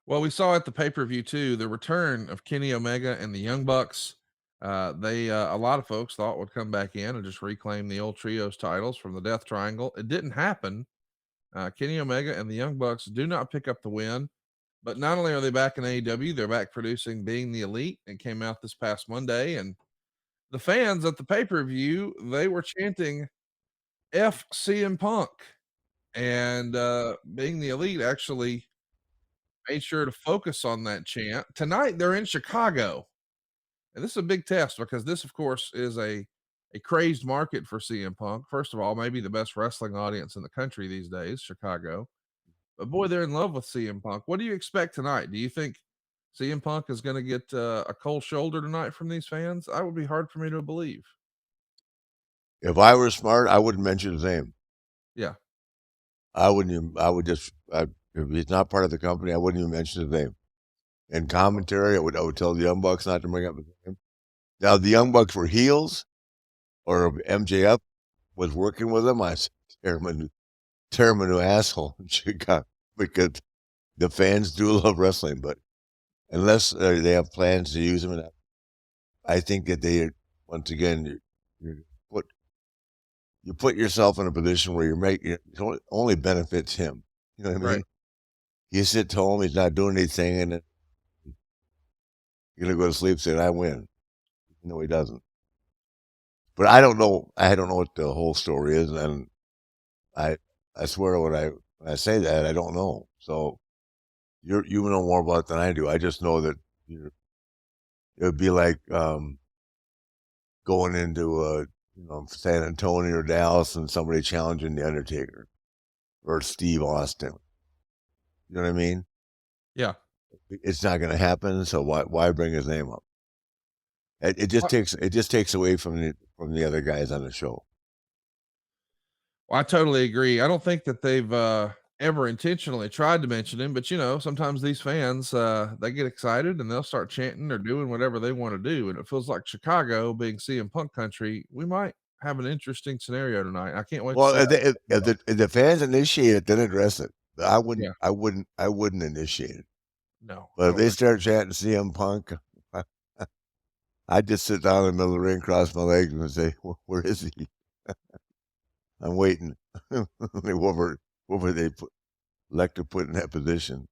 Well, we saw at the pay-per-view too, the return of Kenny Omega and the Young Bucks. They a lot of folks thought would come back in and just reclaim the old trios titles from the Death Triangle. It didn't happen. Kenny Omega and the Young Bucks do not pick up the win. But not only are they back in AEW, they're back producing Being the Elite. It came out this past Monday, and the fans at the pay-per-view, they were chanting F CM Punk. And Being the Elite actually made sure to focus on that chant. Tonight they're in Chicago. And this is a big test because this, of course, is a crazed market for CM Punk. First of all, maybe the best wrestling audience in the country these days, Chicago. But boy, they're in love with CM Punk. What do you expect tonight? Do you think CM Punk is going to get a cold shoulder tonight from these fans? That would be hard for me to believe. If I were smart, I wouldn't mention his name. Yeah, I wouldn't even, I would just, if he's not part of the company, I wouldn't even mention his name. In commentary, I would tell the Young Bucks not to bring up his name. Now, the Young Bucks were heels, or MJF was working with them. I said, tear him a new asshole in Chicago, because the fans do love wrestling, but unless they have plans to use him, I think that they, once again, you put you put yourself in a position where it only benefits him. You know what I right. mean? He sits home, he's not doing anything, and then you're gonna go to sleep saying, "I win." No, he doesn't. But I don't know. I don't know what the whole story is, and I I swear when I say that I don't know. So you know more about it than I do. I just know that it would be like going into San Antonio or Dallas and somebody challenging the Undertaker or Steve Austin. You know what I mean? Yeah. It's not going to happen. So why bring his name up? It just takes away from the other guys on the show. Well, I totally agree. I don't think that they've ever intentionally tried to mention him, but sometimes these fans they get excited and they'll start chanting or doing whatever they want to do. And it feels like Chicago being CM Punk country, we might have an interesting scenario tonight. I can't wait to Well, see if, they, how it goes. if the fans initiate it, then address it. I wouldn't. Yeah, I wouldn't. I wouldn't initiate it. no, I But if don't they think start chanting CM Punk, I'd just sit down in the middle of the ring, cross my legs, and say, "Where is he? I'm waiting." whoever they elect to put in that position.